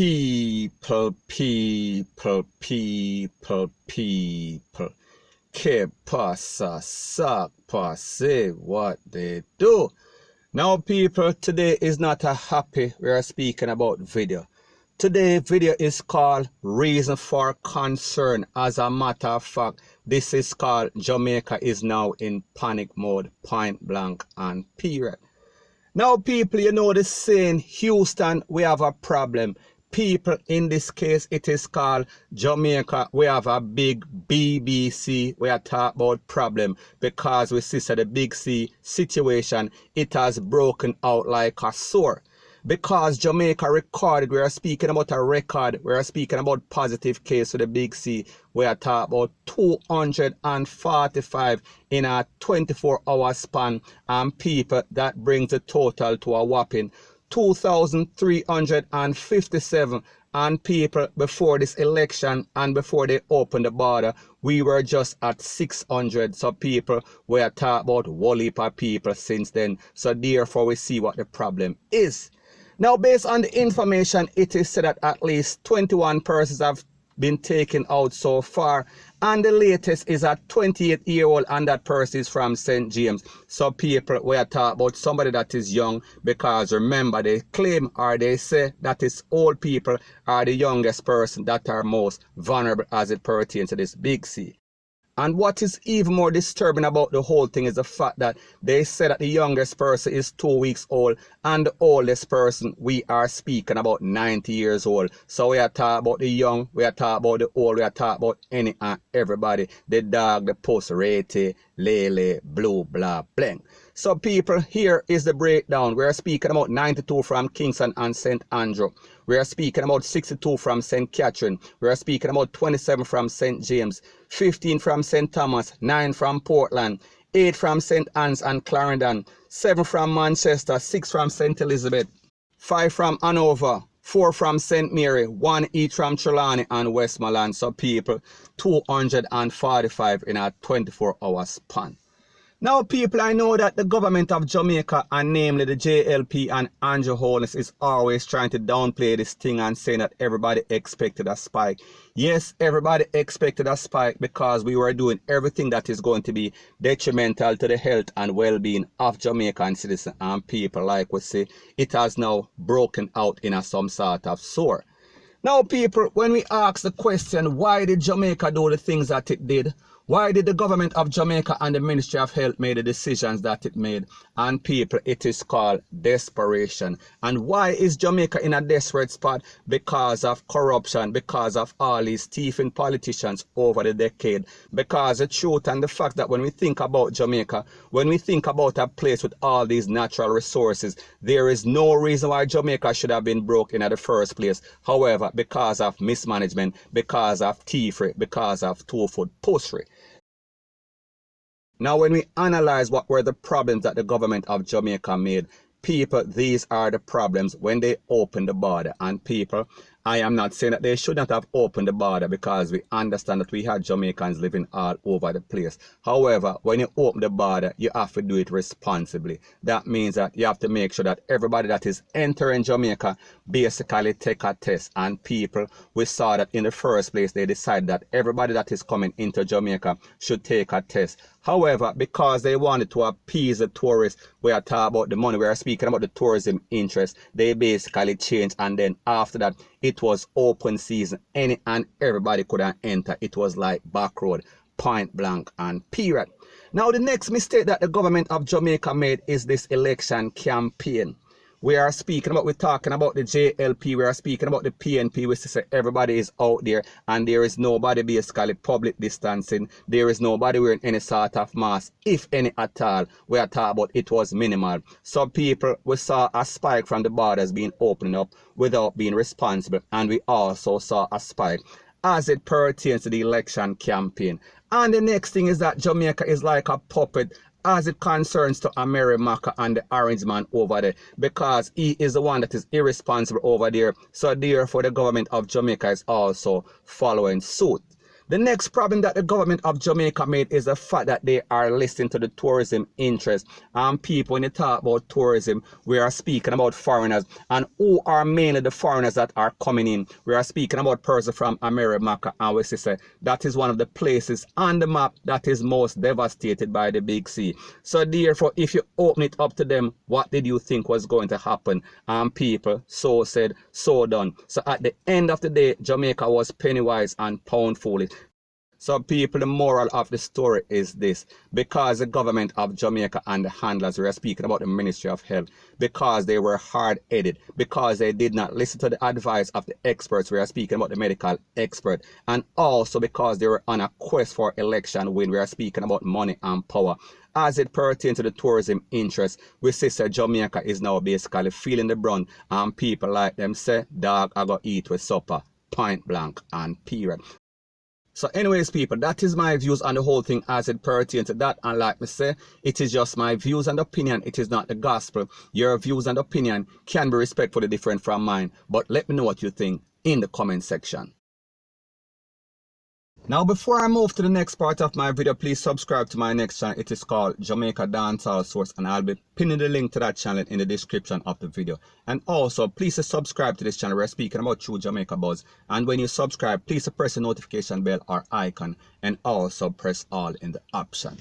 People. Que pasa, suck, say what they do. Now people, today is not a happy, we are speaking about video. Today video is called Reason for Concern. As a matter of fact, this is called Jamaica is now in panic mode, point blank and period. Now people, you know the saying, Houston, we have a problem. People, in this case, it is called Jamaica. We have a big BBC. We are talking about problem because we see that the big C situation, it has broken out like a sore. Because Jamaica recorded, we are speaking about a record, we are speaking about positive case with the big C. We are talking about 245 in a 24-hour span, and people, that brings the total to a whopping 2,357. And people, before this election and before they opened the border, we were just at 600. So people, we are talking about a whole heap of people since then. So therefore we see what the problem is. Now, based on the information, it is said that at least 21 persons have been taken out so far, and the latest is a 28-year-old, and that person is from St. James. So people, we are talking about somebody that is young, because remember, they claim or they say that is old people are the youngest person that are most vulnerable as it pertains to this big C. And what is even more disturbing about the whole thing is the fact that they say that the youngest person is 2 weeks old, and the oldest person, we are speaking about 90 years old. So we are talking about the young, we are talking about the old, we are talking about any and everybody. The dog, the post, rete, lele, blue, blah, blank. So people, here is the breakdown. We are speaking about 92 from Kingston and St. Andrew. We are speaking about 62 from St. Catherine. We are speaking about 27 from St. James, 15 from St. Thomas, 9 from Portland, 8 from St. Anne's and Clarendon, 7 from Manchester, 6 from St. Elizabeth, 5 from Hanover, 4 from St. Mary, 1 each from Trelawney and Westmoreland. So people, 245 in a 24-hour span. Now people, I know that the government of Jamaica, and namely the JLP and Andrew Holness, is always trying to downplay this thing and saying that everybody expected a spike. Yes, everybody expected a spike because we were doing everything that is going to be detrimental to the health and well-being of Jamaican citizens and people. Like we say, it has now broken out in some sort of sore. Now people, when we ask the question, why did Jamaica do the things that it did? Why did the government of Jamaica and the Ministry of Health make the decisions that it made? And people, it is called desperation. And why is Jamaica in a desperate spot? Because of corruption, because of all these thieving politicians over the decade. Because the truth and the fact that when we think about Jamaica, when we think about a place with all these natural resources, there is no reason why Jamaica should have been broke in the first place. However, because of mismanagement, because of thievery, because of two-foot pushery. Now, when we analyze what were the problems that the government of Jamaica made, people, these are the problems when they opened the border. And people, I am not saying that they should not have opened the border because we understand that we had Jamaicans living all over the place. However, when you open the border, you have to do it responsibly. That means that you have to make sure that everybody that is entering Jamaica basically take a test. And people, we saw that in the first place, they decided that everybody that is coming into Jamaica should take a test. However, because they wanted to appease the tourists, we are talking about the money, we are speaking about the tourism interest, they basically changed, and then after that, it was open season. Any and everybody could enter. It was like back road, point blank and period. Now the next mistake that the government of Jamaica made is this election campaign. We are speaking about, we're talking about the JLP, we are speaking about the PNP, which is everybody is out there and there is nobody basically public distancing. There is nobody wearing any sort of mask, if any at all. We are talking about it was minimal. So people, we saw a spike from the borders being opened up without being responsible, and we also saw a spike as it pertains to the election campaign. And the next thing is that Jamaica is like a puppet as it concerns to America and the orange man over there, because he is the one that is irresponsible over there. So therefore the government of Jamaica is also following suit. The next problem that the government of Jamaica made is the fact that they are listening to the tourism interest. And people, when you talk about tourism, we are speaking about foreigners. And who are mainly the foreigners that are coming in? We are speaking about persons from America and West Sea. That is one of the places on the map that is most devastated by the Big C. So therefore, if you open it up to them, what did you think was going to happen? And people, so said, so done. So at the end of the day, Jamaica was penny wise and pound foolish. So people, the moral of the story is this: because the government of Jamaica and the handlers, we are speaking about the Ministry of Health, because they were hard-headed, because they did not listen to the advice of the experts, we are speaking about the medical expert, and also because they were on a quest for election win, we are speaking about money and power. As it pertains to the tourism interest, we see that Jamaica is now basically feeling the brunt, and people like them say, dog, I go eat with supper, point blank and period. So anyways, people, that is my views on the whole thing as it pertains to that. And like me say, it is just my views and opinion. It is not the gospel. Your views and opinion can be respectfully different from mine. But let me know what you think in the comment section. Now, before I move to the next part of my video, please subscribe to my next channel. It is called Jamaica Dancehall Source, and I'll be pinning the link to that channel in the description of the video. And also, please subscribe to this channel. We're speaking about True Jamaica Buzz. And when you subscribe, please press the notification bell or icon, and also press all in the option.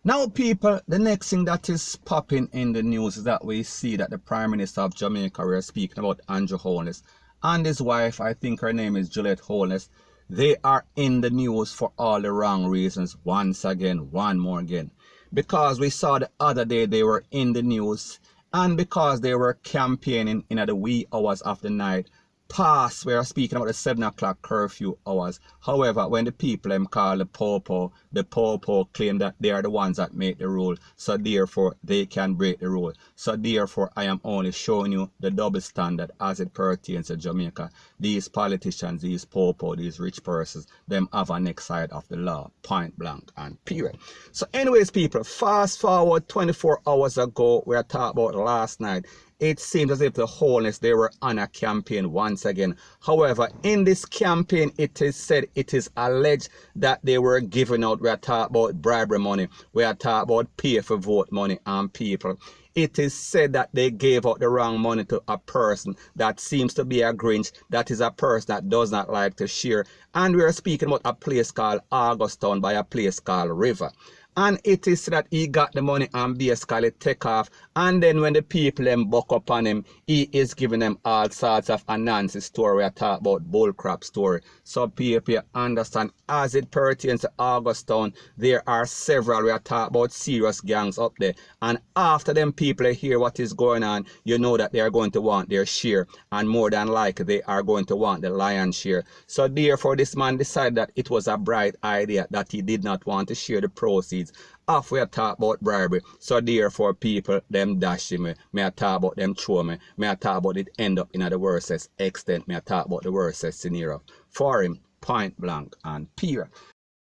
Now, people, the next thing that is popping in the news is that we see that the Prime Minister of Jamaica, we're speaking about Andrew Holness, and his wife, I think her name is Juliet Holness, they are in the news for all the wrong reasons once again, one more again. Because we saw the other day they were in the news, and because they were campaigning in the wee hours of the night, past, we are speaking about the 7 o'clock curfew hours. However, when the people call the popo claim that they are the ones that make the rule, so therefore they can break the rule. So therefore I am only showing you the double standard as it pertains to Jamaica. These politicians, these popo, these rich persons, them have a next side of the law, point blank and period. So anyways, people, fast forward 24 hours ago, we are talking about last night. It seems as if the Holness, they were on a campaign once again. However, in this campaign, it is said, it is alleged that they were giving out, we are talking about bribery money, we are talking about pay for vote money and people. It is said that they gave out the wrong money to a person that seems to be a Grinch, that is a person that does not like to share. And we are speaking about a place called Augustown by a place called River. And it is that he got the money and basically take off. And then when the people buck up on him, he is giving them all sorts of a nonsense story. We are talking about bullcrap story. So people understand, as it pertains to Augustown, there are several, we are talking about serious gangs up there. And after them people hear what is going on, you know that they are going to want their share. And more than likely, they are going to want the lion's share. So therefore, this man decided that it was a bright idea, that he did not want to share the proceeds. Off we are talk about bribery. So therefore people, them dash me. Me I talk about them throw me. Me I talk about it end up in the worstest extent. Me I talk about the worstest scenario for him, point blank and period.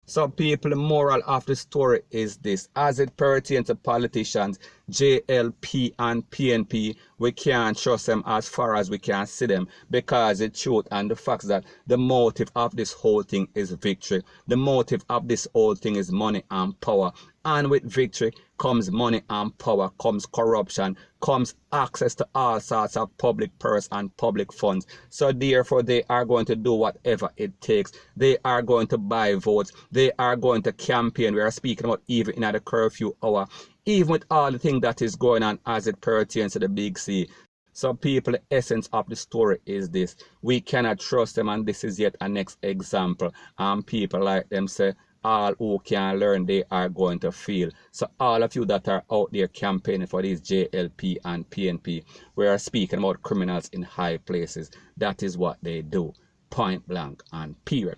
So people, the moral of the story is this: as it pertains to politicians, JLP and PNP, we can't trust them as far as we can see them, because the truth and the facts that the motive of this whole thing is victory. The motive of this whole thing is money and power. And with victory comes money and power, comes corruption, comes access to all sorts of public purse and public funds. So therefore they are going to do whatever it takes. They are going to buy votes. They are going to campaign. We are speaking about even in the curfew hour, even with all the things that is going on as it pertains to the Big C. So people, the essence of the story is this: we cannot trust them, and this is yet a next example. And people like them say, all who can learn, they are going to feel. So all of you that are out there campaigning for these JLP and PNP, we are speaking about criminals in high places. That is what they do, point blank and period.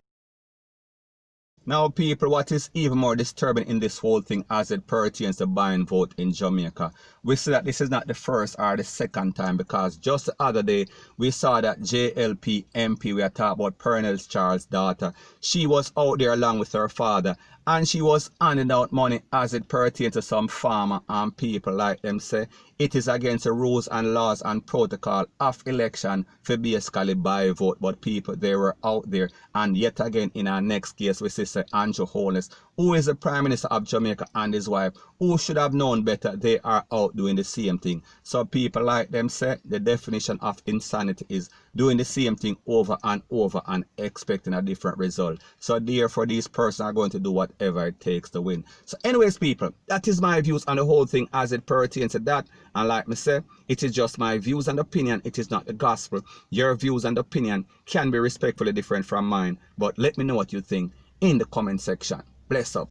Now people, what is even more disturbing in this whole thing as it pertains to buying vote in Jamaica, we see that this is not the first or the second time, because just the other day we saw that JLP MP, we are talking about Pernell Charles' daughter, she was out there along with her father, and she was handing out money as it pertains to some farmer and people like them say it is against the rules and laws and protocol of election for basically buy vote. But people, they were out there, and yet again in our next case we see Sir Andrew Holness, who is the Prime Minister of Jamaica, and his wife, who should have known better, they are out doing the same thing. So people like them say the definition of insanity is doing the same thing over and over and expecting a different result. So therefore these persons are going to do whatever it takes to win. So anyways people, that is my views on the whole thing as it pertains to that. And like me say, it is just my views and opinion, it is not the gospel. Your views and opinion can be respectfully different from mine, but let me know what you think in the comment section. Bless up.